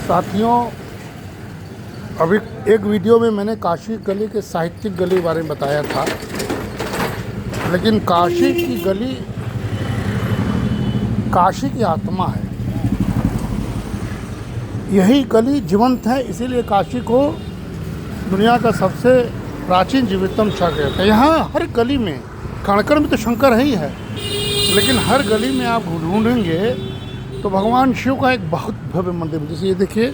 साथियों, अभी एक वीडियो में मैंने काशी गली के साहित्यिक गली के बारे में बताया था, लेकिन काशी की गली काशी की आत्मा है। यही गली जीवंत है, इसीलिए काशी को दुनिया का सबसे प्राचीन जीवितम शहर कहते हैं। यहाँ हर गली में, काणकर में तो शंकर ही है, लेकिन हर गली में आप ढूंढेंगे तो भगवान शिव का एक बहुत भव्य मंदिर है। जैसे ये देखिए,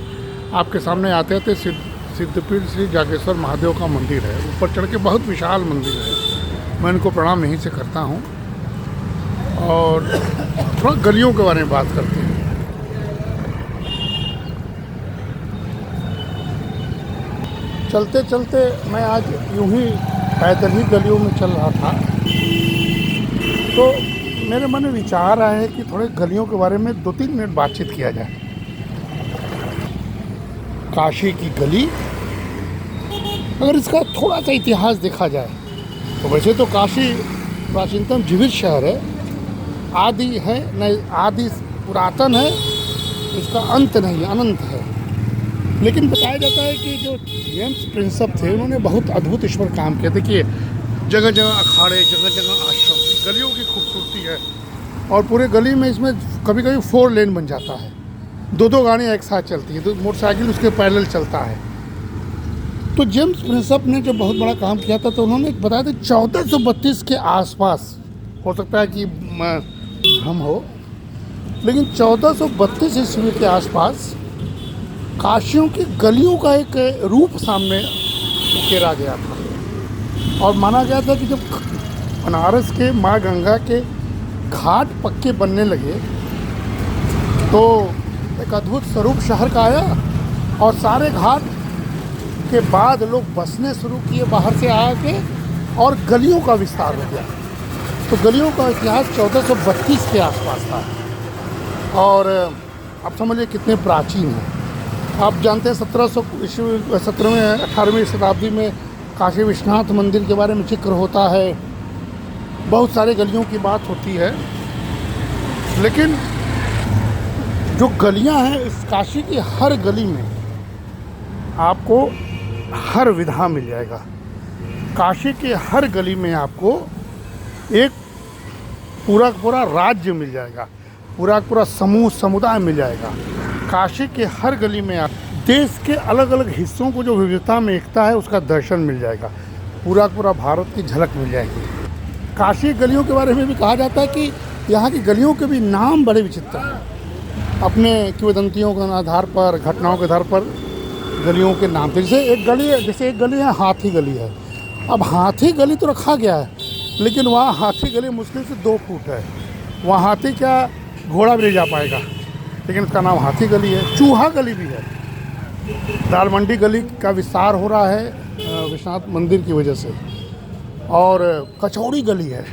आपके सामने आते आते सिद्धपीठ श्री जागेश्वर महादेव का मंदिर है। ऊपर चढ़ के बहुत विशाल मंदिर है। मैं इनको प्रणाम यहीं से करता हूँ और थोड़ा गलियों के बारे में बात करते हैं। चलते चलते मैं आज यूं ही पैदल ही गलियों में चल रहा था, तो मेरे मन में विचार आया है कि थोड़े गलियों के बारे में 2-3 मिनट बातचीत किया जाए। काशी की गली, अगर इसका थोड़ा सा इतिहास देखा जाए तो वैसे तो काशी प्राचीनतम जीवित शहर है, आदि है नहीं, आदि पुरातन है, इसका अंत नहीं, अनंत है। लेकिन बताया जाता है कि जो जेम्स प्रिंसप थे, उन्होंने बहुत अद्भुत इस पर काम किया। देखिए, जगह जगह अखाड़े, जगह जगह आश्रम, गलियों की खूबसूरती है। और पूरे गली में इसमें कभी कभी 4 लेन बन जाता है, 2-2 गाड़ियाँ एक साथ चलती हैं, तो मोटरसाइकिल उसके पैरेलल चलता है। तो जेम्स प्रिंसप ने जो बहुत बड़ा काम किया था, तो उन्होंने बताया था 1432 के आसपास, हो सकता है कि हम हो, लेकिन 1432 ईस्वी के आसपास काशियों की गलियों का एक रूप सामने उकेरा गया था। और माना गया था कि जब बनारस के माँ गंगा के घाट पक्के बनने लगे तो एक अद्भुत स्वरूप शहर का आया, और सारे घाट के बाद लोग बसने शुरू किए बाहर से आके, और गलियों का विस्तार हो गया। तो गलियों का इतिहास 1432 के आसपास था, और अब समझिए कितने प्राचीन हैं। आप जानते हैं 18वीं शताब्दी में काशी विश्वनाथ मंदिर के बारे में जिक्र होता है, बहुत सारे गलियों की बात होती है। लेकिन जो गलियां हैं, इस काशी की हर गली में आपको हर विधा मिल जाएगा। काशी के हर गली में आपको एक पूरा राज्य मिल जाएगा, पूरा समूह समुदाय मिल जाएगा। काशी के हर गली में आप देश के अलग अलग हिस्सों को, जो विविधता में एकता है, उसका दर्शन मिल जाएगा। पूरा भारत की झलक मिल जाएगी। काशी गलियों के बारे में भी कहा जाता है कि यहाँ की गलियों के भी नाम बड़े विचित्र हैं। अपने किंवदंतियों के आधार पर, घटनाओं के आधार पर गलियों के नाम थे। जैसे एक गली है हाथी गली है। अब हाथी गली तो रखा गया है, लेकिन वहाँ हाथी गली मुश्किल से 2 फुट है। वहाँ हाथी क्या, घोड़ा भी नहीं जा पाएगा, लेकिन उसका नाम हाथी गली है। चूहा गली भी है। दाल मंडी गली का विस्तार हो रहा है विश्वनाथ मंदिर की वजह से। और कचौड़ी गली है,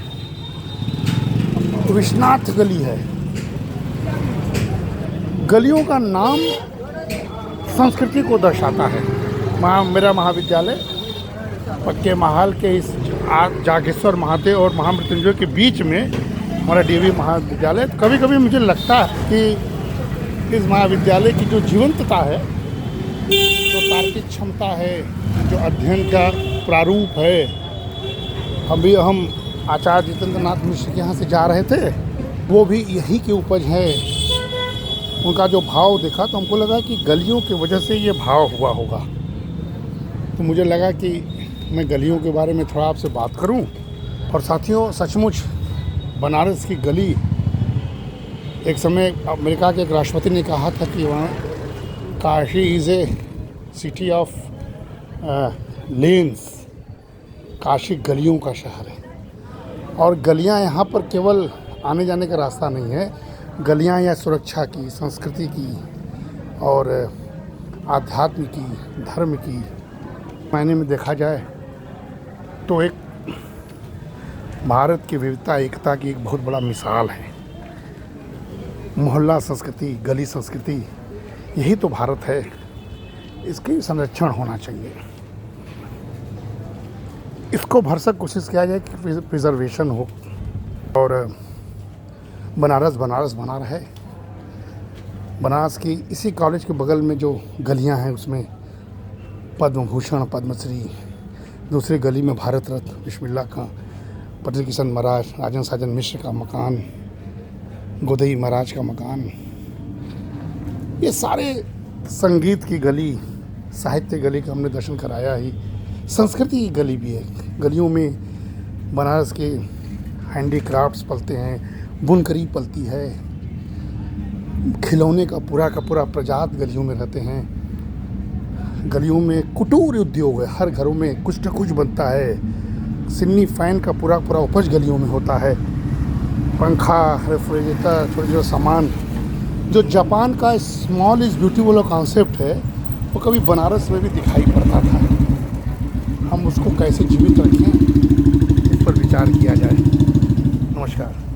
विश्वनाथ गली है। गलियों का नाम संस्कृति को दर्शाता है। मेरा महाविद्यालय पक्के महाल के इस जागेश्वर महादेव और महामृत्युंजय के बीच में हमारा डीवी महाविद्यालय। कभी कभी मुझे लगता है कि इस महाविद्यालय की जो जीवंतता है, जो तार्किक क्षमता है, जो अध्ययन का प्रारूप है, हम आचार्य जितेंद्र नाथ मिश्र के यहाँ से जा रहे थे, वो भी यही की उपज है। उनका जो भाव देखा तो हमको लगा कि गलियों की वजह से ये भाव हुआ होगा। तो मुझे लगा कि मैं गलियों के बारे में थोड़ा आपसे बात करूं। और साथियों, सचमुच बनारस की गली, एक समय अमेरिका के एक राष्ट्रपति ने कहा था कि वहाँ Kashi is a city of lens, Kashi गलियों का शहर है। और गलियाँ यहाँ पर केवल आने जाने का रास्ता नहीं है, गलियाँ यहाँ सुरक्षा की, संस्कृति की और आध्यात्म की, धर्म की मायने में देखा जाए तो एक भारत की विविधता एकता की एक बहुत बड़ा मिसाल है। मोहल्ला संस्कृति, गली संस्कृति, यही तो भारत है। इसकी संरक्षण होना चाहिए। इसको भरसक कोशिश किया जाए कि प्रिजर्वेशन हो और बनारस बना रहे। बनारस की इसी कॉलेज के बगल में जो गलियां हैं उसमें पद्म भूषण, पद्मश्री, दूसरी गली में भारत रत्न बिस्मिल्लाह खां, पटेल किशन महाराज, राजन साजन मिश्र का मकान, गोदई महाराज का मकान, ये सारे संगीत की गली, साहित्य गली का हमने दर्शन कराया ही। संस्कृति की गली भी है, गलियों में बनारस के हैंडीक्राफ्ट्स पलते हैं, बुनकरी पलती है, खिलौने का पूरा प्रजात गलियों में रहते हैं। गलियों में कुटीर उद्योग है, हर घरों में कुछ न कुछ बनता है। सिमनी फैन का पूरा उपज गलियों में होता है। पंखा, रेफ्रिजरेटर, छोटे छोटे सामान, जो जापान का स्मॉल इज़ ब्यूटीफुल कॉन्सेप्ट है वो कभी बनारस में भी दिखाई पड़ता था। हम उसको कैसे जीवित रखें इस पर विचार किया जाए। नमस्कार।